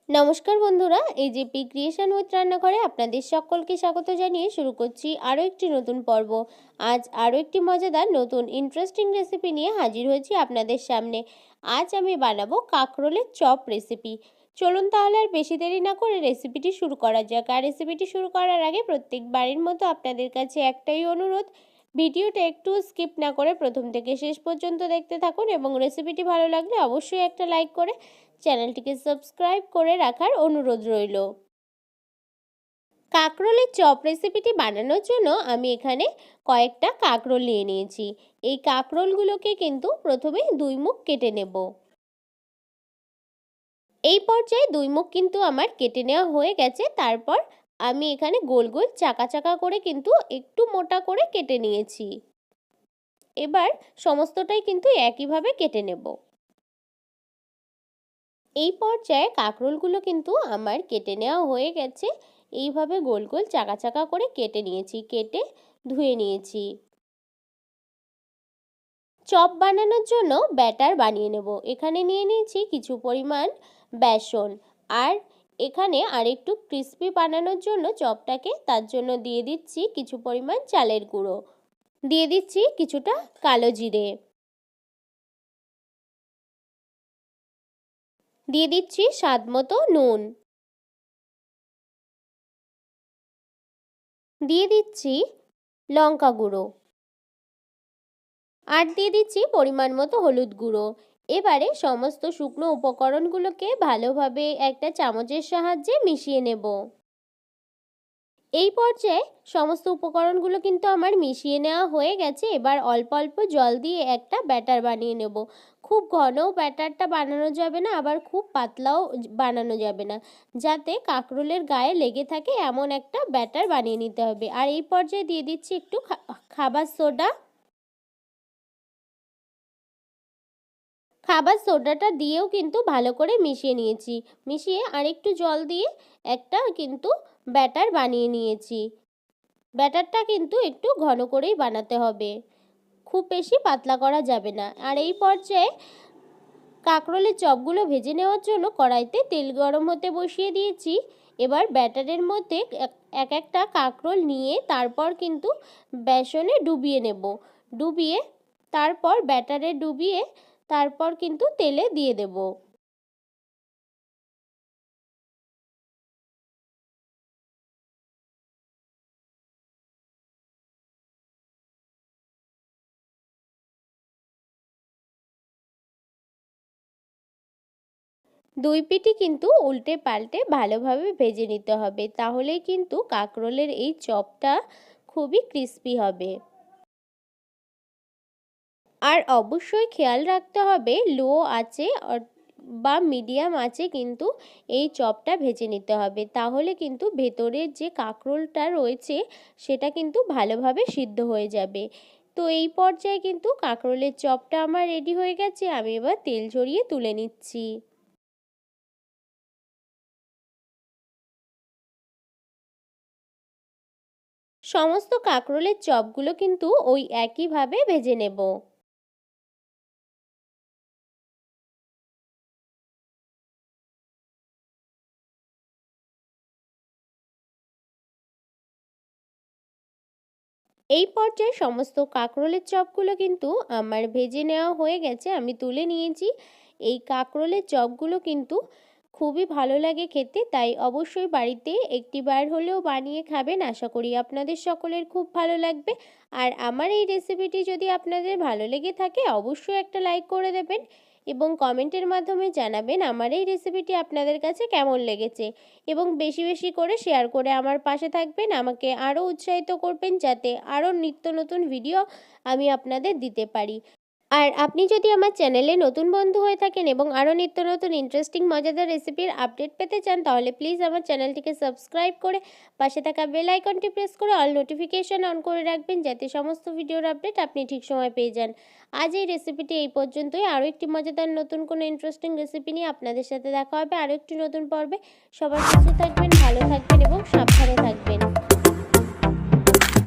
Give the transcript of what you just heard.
নমস্কার বন্ধুরা, AGP creation with রান্নাঘরে আপনাদের সকলকে স্বাগত জানিয়ে শুরু করছি আরও একটি নতুন পর্ব। আজ আরও একটি মজাদার নতুন ইন্টারেস্টিং রেসিপি নিয়ে হাজির হয়েছি আপনাদের সামনে। আজ আমি বানাবো কাঁকরোলের চপ রেসিপি। চলুন তাহলে আর বেশি দেরি না করে রেসিপিটি শুরু করা যাক। আর রেসিপিটি শুরু করার আগে প্রত্যেকবারের মতো আপনাদের কাছে একটাই অনুরোধ, ভিডিওটা একটু স্কিপ না করে প্রথম থেকে শেষ পর্যন্ত দেখতে থাকুন এবং রেসিপিটি ভালো লাগলে অবশ্যই একটা লাইক করে চ্যানেলটিকে সাবস্ক্রাইব করে রাখার অনুরোধ রইল। কাঁকরোলের চপ রেসিপিটি বানানোর জন্য আমি এখানে কয়েকটা কাঁকরোল নিয়ে নিয়েছি। এই কাঁকরোলগুলোকে কিন্তু প্রথমে দুই মুখ কেটে নেব। এই পর্যায়ে দুই মুখ কিন্তু আমার কেটে নেওয়া হয়ে গেছে। তারপর আমি এখানে গোল গোল চাকা চাকা করে কিন্তু একটু মোটা করে কেটে নিয়েছি। এবার সমস্তটাই কিন্তু একইভাবে কেটে নেব। এই পর্যায়ে কাঁকরোলগুলো কিন্তু আমার কেটে নেওয়া হয়ে গেছে। এইভাবে গোল গোল চাকা চাকা করে কেটে নিয়েছি, কেটে ধুয়ে নিয়েছি। চপ বানানোর জন্য ব্যাটার বানিয়ে নেব। এখানে নিয়ে নিয়েছি কিছু পরিমাণ বেসন, আর এখানে আরেকটু ক্রিস্পি বানানোর জন্য চপটাকে, তার জন্য দিয়ে দিচ্ছি কিছু পরিমাণ চালের গুঁড়ো, দিয়ে দিচ্ছি কিছুটা কালো জিরে, দিয়ে দিচ্ছি স্বাদ মতো নুন, দিয়ে দিচ্ছি লঙ্কা গুঁড়ো, আর দিয়ে দিচ্ছি পরিমাণ মতো হলুদ গুঁড়ো। এবারে সমস্ত শুকনো উপকরণগুলোকে ভালোভাবে একটা চামচের সাহায্যে মিশিয়ে নেব। এই পর্যায়ে সমস্ত উপকরণগুলো কিন্তু আমার মিশিয়ে নেওয়া হয়ে গেছে। এবার অল্প অল্প জল দিয়ে একটা ব্যাটার বানিয়ে নেব। খুব ঘনও ব্যাটারটা বানানো যাবে না, আবার খুব পাতলাও বানানো যাবে না, যাতে কাঁকরোলের গায়ে লেগে থাকে এমন একটা ব্যাটার বানিয়ে নিতে হবে। আর এই পর্যায়ে দিয়ে দিচ্ছি একটু খাবার সোডা। খাবার সোডাটা দিয়েও কিন্তু ভালো করে মিশিয়ে নিয়েছি। মিশিয়ে আরেকটু জল দিয়ে একটা কিন্তু ব্যাটার বানিয়ে নিয়েছি। ব্যাটারটা কিন্তু একটু ঘন করেই বানাতে হবে, খুব বেশি পাতলা করা যাবে না। আর এই পর্যায়ে কাঁকরোলের চপগুলো ভেজে নেওয়ার জন্য কড়াইতে তেল গরম হতে বসিয়ে দিয়েছি। এবার ব্যাটারের মধ্যে এক একটা কাঁকরোল নিয়ে তারপর কিন্তু বেসনে ডুবিয়ে নেব। ডুবিয়ে তারপর ব্যাটারে ডুবিয়ে তারপর কিন্তু তেলে দিয়ে দেব। দুই পিঠই কিন্তু উল্টে পাল্টে ভালোভাবে ভেজে নিতে হবে, তাহলেই কিন্তু কাঁকরোলের এই চপটা খুবই ক্রিস্পি হবে। আর অবশ্যই খেয়াল রাখতে হবে লো আঁচে বা মিডিয়াম আঁচে কিন্তু এই চপটা ভেজে নিতে হবে, তাহলে কিন্তু ভেতরের যে কাঁকরোলটা রয়েছে সেটা কিন্তু ভালোভাবে সিদ্ধ হয়ে যাবে। তো এই পর্যায়ে কিন্তু কাঁকরোলের চপটা আমার রেডি হয়ে গেছে। আমি এবার তেল ঝরিয়ে তুলে নিচ্ছি। সমস্ত কাঁকরোলের চপগুলো কিন্তু ওই একইভাবে ভেজে নেব। এই পর্যায়ে সমস্ত কাঁকরোলের চপগুলো কিন্তু আমার ভেজে নেওয়া হয়ে গেছে, আমি তুলে নিয়েছি। এই কাঁকরোলের চপগুলো কিন্তু খুবই ভালো লাগে খেতে, তাই অবশ্যই বাড়িতে একটিবার হলেও বানিয়ে খাবেন। আশা করি আপনাদের সকলের খুব ভালো লাগবে। আর আমার এই রেসিপিটি যদি আপনাদের ভালো লেগে থাকে অবশ্যই একটা লাইক করে দেবেন এবং কমেন্টের মাধ্যমে জানাবেন আমার এই রেসিপিটি আপনাদের কাছে কেমন লেগেছে, এবং বেশি বেশি করে শেয়ার করে আমার পাশে থাকবেন, আমাকে আরও উৎসাহিত করবেন যাতে আরও নিত্য নতুন ভিডিও আমি আপনাদের দিতে পারি। আর আপনি যদি আমার চ্যানেলে নতুন বন্ধু হয়ে থাকেন এবং আরও নিত্য নতুন ইন্টারেস্টিং মজাদার রেসিপির আপডেট পেতে চান, তাহলে প্লিজ আমার চ্যানেলটিকে সাবস্ক্রাইব করে পাশে থাকা বেল আইকনটি প্রেস করে অল নোটিফিকেশন অন করে রাখবেন, যাতে সমস্ত ভিডিওর আপডেট আপনি ঠিক সময় পেয়ে যান। আজ এই রেসিপিটি এই পর্যন্তই। আরও একটি মজাদার নতুন কোনো ইন্টারেস্টিং রেসিপি নিয়ে আপনাদের সাথে দেখা হবে আরও একটি নতুন পর্বে। সবার সুস্থ থাকবেন, ভালো থাকবেন এবং সাবধানে থাকবেন।